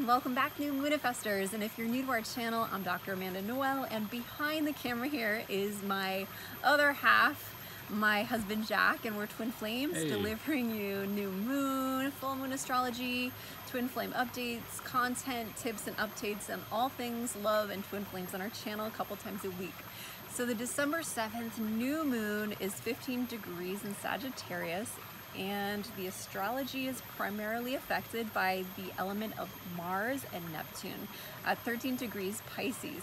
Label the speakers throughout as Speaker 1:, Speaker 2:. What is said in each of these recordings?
Speaker 1: and welcome back, new Moonifesters. And if you're new to our channel, I'm Dr. Amanda Noelle, and behind the camera here is my other half, my husband Jack, and we're twin flames, delivering you new moon, full moon astrology, twin flame updates, content, tips and updates, and all things love and twin flames on our channel a couple times a week. So the December 7th new moon is 15 degrees in Sagittarius, and the astrology is primarily affected by the element of Mars and Neptune at 13 degrees Pisces.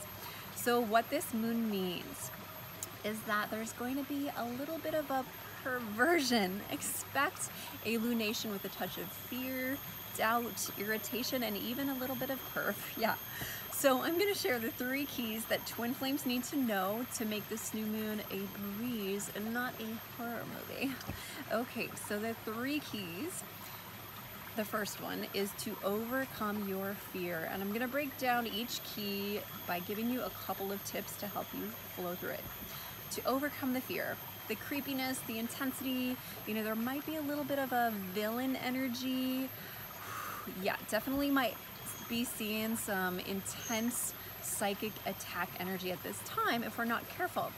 Speaker 1: So what this moon means is that there's going to be a little bit of a perversion. Expect a lunation with a touch of fear, doubt, irritation, and even a little bit of perf. Yeah. So I'm going to share the 3 keys that twin flames need to know to make this new moon a breeze and not a horror movie. Okay, so the 3 keys. The first one is to overcome your fear, and I'm going to break down each key by giving you a couple of tips to help you flow through it. To overcome the fear, the creepiness, the intensity, there might be a little bit of a villain energy. Yeah, definitely might be seeing some intense psychic attack energy at this time if we're not careful.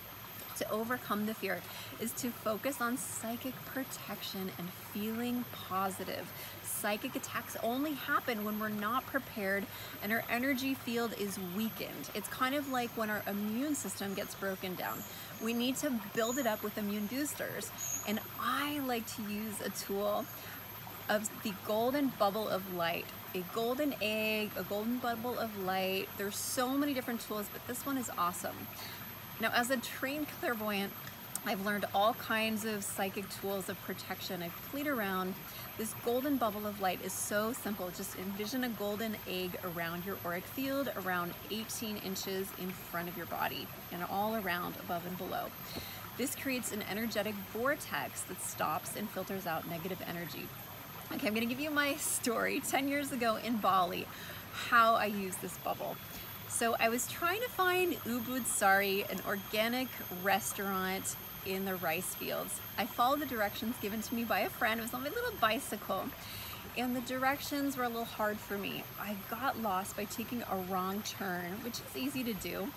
Speaker 1: To overcome the fear is to focus on psychic protection and feeling positive. Psychic attacks only happen when we're not prepared and our energy field is weakened. It's kind of like when our immune system gets broken down. We need to build it up with immune boosters. And I like to use a tool of the golden bubble of light. A golden egg, a golden bubble of light. There's so many different tools, but this one is awesome. Now, as a trained clairvoyant, I've learned all kinds of psychic tools of protection. I've played around. This golden bubble of light is so simple. Just envision a golden egg around your auric field, around 18 inches in front of your body, and all around, above and below. This creates an energetic vortex that stops and filters out negative energy. Okay, I'm gonna give you my story 10 years ago in Bali, how I used this bubble. So I was trying to find Ubud Sari, an organic restaurant in the rice fields. I followed the directions given to me by a friend. It was on my little bicycle, and the directions were a little hard for me. I got lost by taking a wrong turn, which is easy to do.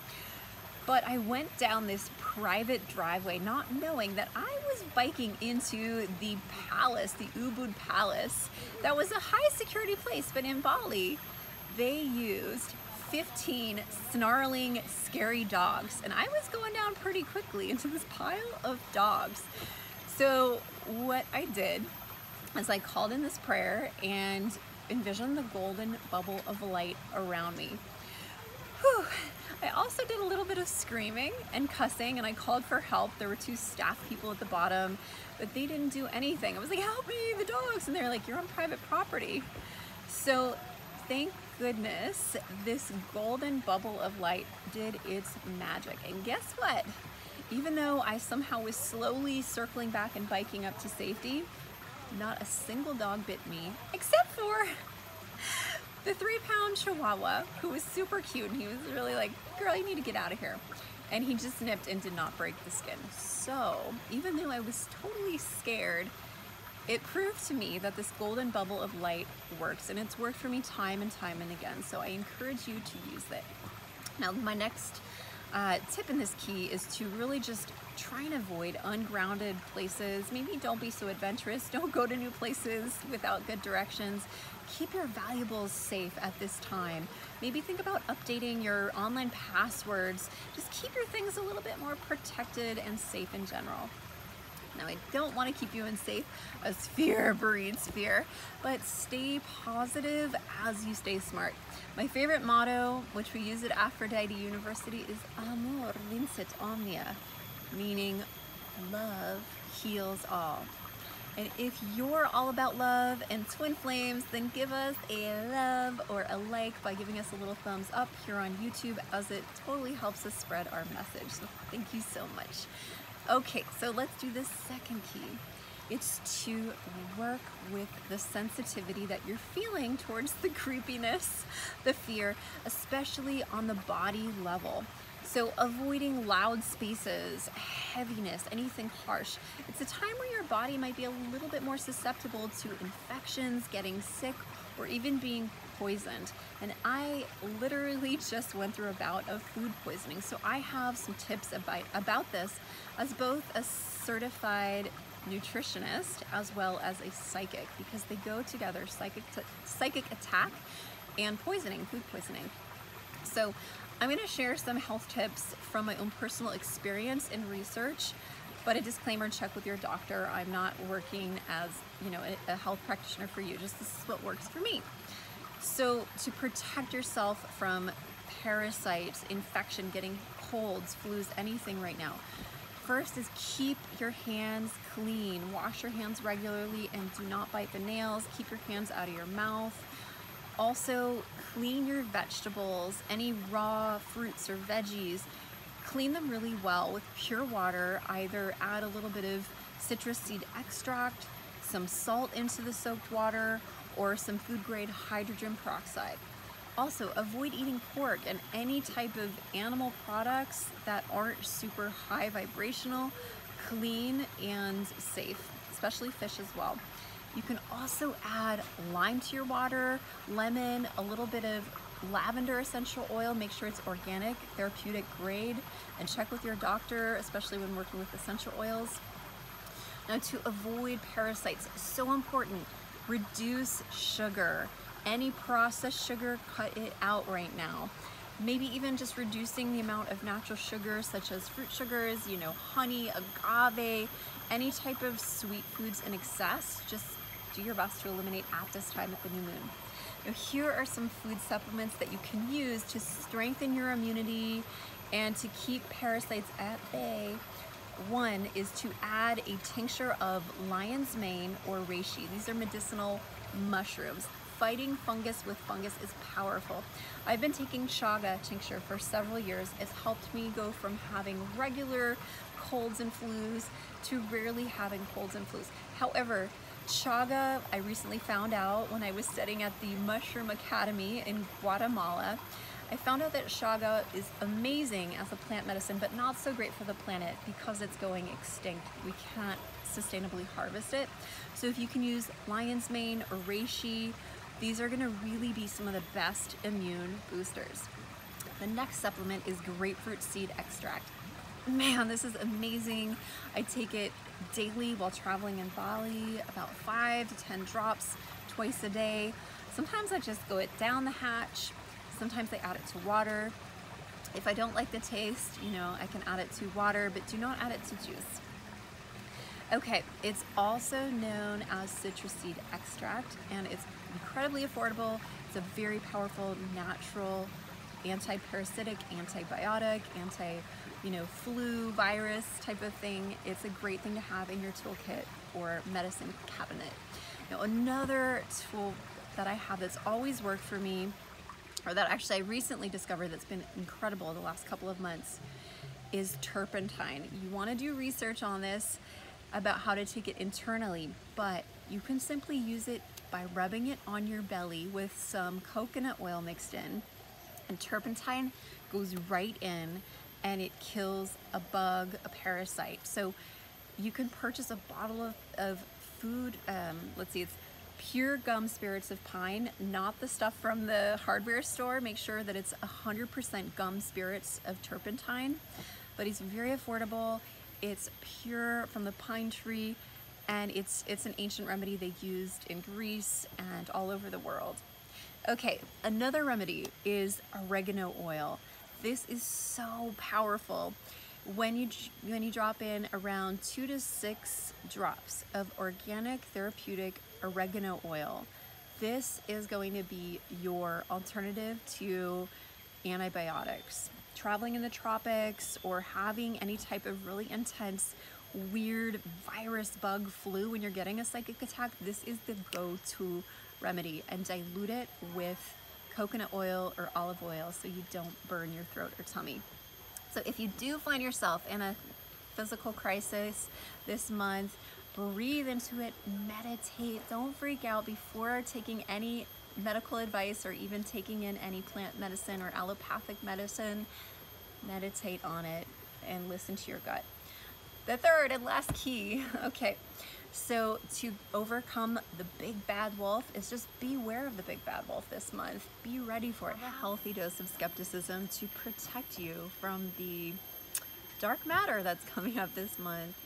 Speaker 1: But I went down this private driveway not knowing that I was biking into the palace, the Ubud Palace. That was a high security place, but in Bali, they used 15 snarling, scary dogs. And I was going down pretty quickly into this pile of dogs. So what I did is I called in this prayer and envisioned the golden bubble of light around me. Whew. I also did a little bit of screaming and cussing, and I called for help. There were 2 staff people at the bottom, but they didn't do anything. I was like, help me, the dogs. And they're like, you're on private property. So thank goodness this golden bubble of light did its magic. And guess what? Even though I somehow was slowly circling back and biking up to safety, not a single dog bit me, except for the 3-pound Chihuahua, who was super cute, and he was really like, girl, you need to get out of here. And he just nipped and did not break the skin. So even though I was totally scared, it proved to me that this golden bubble of light works, and it's worked for me time and time and again. So I encourage you to use it. Now, my next tip in this key is to really just try and avoid ungrounded places. Maybe don't be so adventurous. Don't go to new places without good directions. Keep your valuables safe at this time. Maybe think about updating your online passwords. Just keep your things a little bit more protected and safe in general. Now, I don't want to keep you unsafe, as fear breeds fear, but stay positive as you stay smart. My favorite motto, which we use at Aphrodite University, is Amor vincit omnia, meaning love heals all. And if you're all about love and twin flames, then give us a love or a like by giving us a little thumbs up here on YouTube, as it totally helps us spread our message. So thank you so much. Okay, so let's do the second key. It's to work with the sensitivity that you're feeling towards the creepiness, the fear, especially on the body level. So avoiding loud spaces, heaviness, anything harsh. It's a time where your body might be a little bit more susceptible to infections, getting sick, or even being poisoned. And I literally just went through a bout of food poisoning. So I have some tips about this as both a certified nutritionist as well as a psychic, because they go together, psychic attack and poisoning, food poisoning. So I'm going to share some health tips from my own personal experience and research, but a disclaimer, check with your doctor. I'm not working as, a health practitioner for you, just this is what works for me. So to protect yourself from parasites, infection, getting colds, flus, anything right now, first is keep your hands clean. Wash your hands regularly and do not bite the nails. Keep your hands out of your mouth. Also, clean your vegetables, any raw fruits or veggies. Clean them really well with pure water. Either add a little bit of citrus seed extract, some salt into the soaked water, or some food grade hydrogen peroxide. Also, avoid eating pork and any type of animal products that aren't super high vibrational, clean, and safe, especially fish as well. You can also add lime to your water, lemon, a little bit of lavender essential oil. Make sure it's organic, therapeutic grade, and check with your doctor, especially when working with essential oils. Now, to avoid parasites, so important, reduce sugar. Any processed sugar, cut it out right now. Maybe even just reducing the amount of natural sugars such as fruit sugars, honey, agave, any type of sweet foods in excess. Just do your best to eliminate at this time at the new moon. Now, here are some food supplements that you can use to strengthen your immunity and to keep parasites at bay. One is to add a tincture of lion's mane or reishi. These are medicinal mushrooms. Fighting fungus with fungus is powerful. I've been taking chaga tincture for several years. It's helped me go from having regular colds and flus to rarely having colds and flus. However, chaga, I recently found out when I was studying at the Mushroom Academy in Guatemala, I found out that chaga is amazing as a plant medicine, but not so great for the planet because it's going extinct. We can't sustainably harvest it. So if you can use lion's mane or reishi, these are gonna really be some of the best immune boosters. The next supplement is grapefruit seed extract. Man, this is amazing. I take it daily while traveling in Bali, about 5 to 10 drops twice a day. Sometimes I just go it down the hatch. Sometimes I add it to water. If I don't like the taste, I can add it to water, but do not add it to juice. Okay, it's also known as citrus seed extract, and it's incredibly affordable. It's a very powerful, natural, anti-parasitic, antibiotic, flu, virus type of thing. It's a great thing to have in your toolkit or medicine cabinet. Now, another tool that I have that's always worked for me, or that actually I recently discovered that's been incredible the last couple of months, is turpentine. You want to do research on this about how to take it internally, but you can simply use it by rubbing it on your belly with some coconut oil mixed in, and turpentine goes right in and it kills a bug, a parasite. So you can purchase a bottle of food, let's see, it's pure gum spirits of pine, not the stuff from the hardware store. Make sure that it's 100% gum spirits of turpentine, but it's very affordable. It's pure from the pine tree, and it's an ancient remedy they used in Greece and all over the world. Okay, another remedy is oregano oil. This is so powerful. When you drop in around 2 to 6 drops of organic therapeutic oregano oil, this is going to be your alternative to antibiotics. Traveling in the tropics or having any type of really intense, weird virus, bug, flu, when you're getting a psychic attack, this is the go-to remedy. And dilute it with coconut oil or olive oil so you don't burn your throat or tummy. So if you do find yourself in a physical crisis this month, breathe into it, meditate, don't freak out before taking any medical advice or even taking in any plant medicine or allopathic medicine. Meditate on it and listen to your gut. The third and last key, okay, So to overcome the big bad wolf is just beware of the big bad wolf this month. Be ready for a healthy dose of skepticism to protect you from the dark matter that's coming up this month.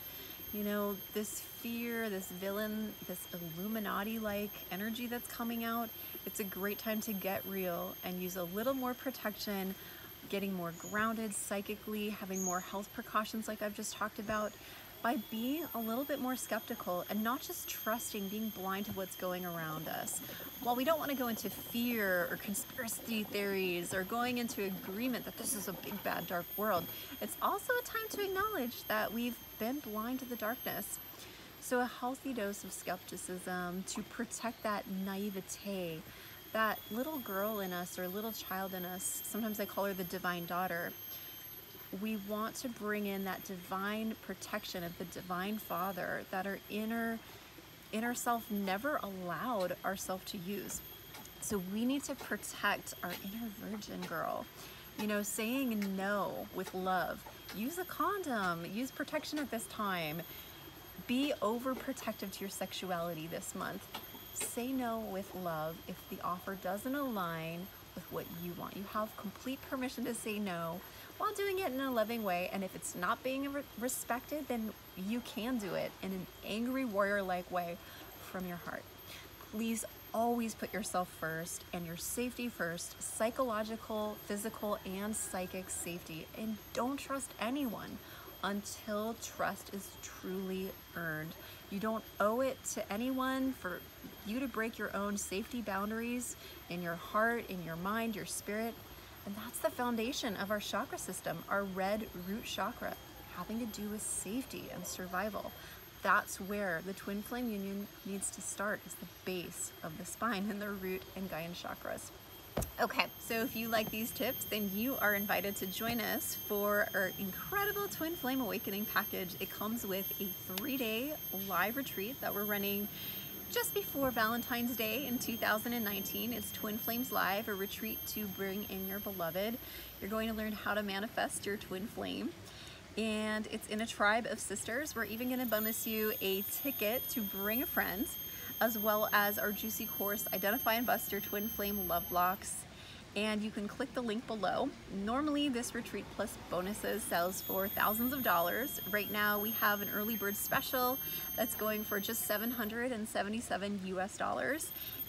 Speaker 1: You know, this fear, this villain, this Illuminati-like energy that's coming out, it's a great time to get real and use a little more protection, getting more grounded psychically, having more health precautions like I've just talked about, by being a little bit more skeptical and not just trusting, being blind to what's going around us. While we don't want to go into fear or conspiracy theories or going into agreement that this is a big bad dark world, it's also a time to acknowledge that we've been blind to the darkness. So a healthy dose of skepticism to protect that naivete, that little girl in us or little child in us. Sometimes I call her the divine daughter. We want to bring in that divine protection of the divine Father that our inner self never allowed ourself to use. So we need to protect our inner virgin girl. You know, saying no with love. Use a condom. Use protection at this time. Be overprotective to your sexuality this month. Say no with love if the offer doesn't align with what you want. You have complete permission to say no while doing it in a loving way, and if it's not being respected, then you can do it in an angry warrior-like way from your heart. Please always put yourself first and your safety first, psychological, physical, and psychic safety, and don't trust anyone until trust is truly earned. You don't owe it to anyone for you to break your own safety boundaries in your heart, in your mind, your spirit. And that's the foundation of our chakra system, our red root chakra, having to do with safety and survival. That's where the twin flame union needs to start, is the base of the spine and the root and Gaian chakras. Okay, so if you like these tips, then you are invited to join us for our incredible Twin Flame Awakening package. It comes with a 3-day live retreat that we're running just before Valentine's Day in 2019. It's Twin Flames Live, a retreat to bring in your beloved. You're going to learn how to manifest your twin flame. And it's in a tribe of sisters. We're even going to bonus you a ticket to bring a friend, as well as our juicy course, Identify and Bust Your Twin Flame Love Blocks. And you can click the link below. Normally this retreat plus bonuses sells for thousands of dollars. Right now we have an early bird special that's going for just $777 US.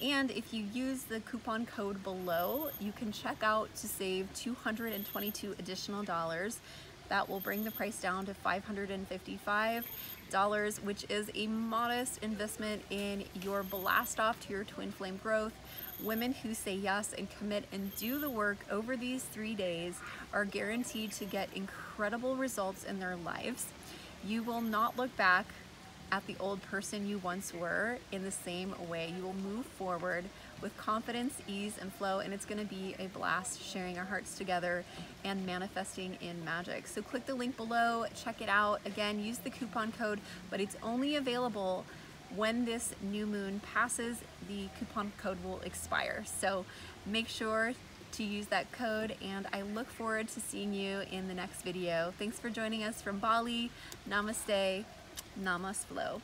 Speaker 1: And if you use the coupon code below, you can check out to save $222 additional dollars. That will bring the price down to $555, which is a modest investment in your blast off to your twin flame growth. Women who say yes and commit and do the work over these 3 days are guaranteed to get incredible results in their lives. You will not look back at the old person you once were in the same way. You will move forward with confidence, ease, and flow, and it's gonna be a blast sharing our hearts together and manifesting in magic. So click the link below, check it out. Again, use the coupon code, but it's only available when this new moon passes. The coupon code will expire. So make sure to use that code, and I look forward to seeing you in the next video. Thanks for joining us from Bali. Namaste. Namaste Flow.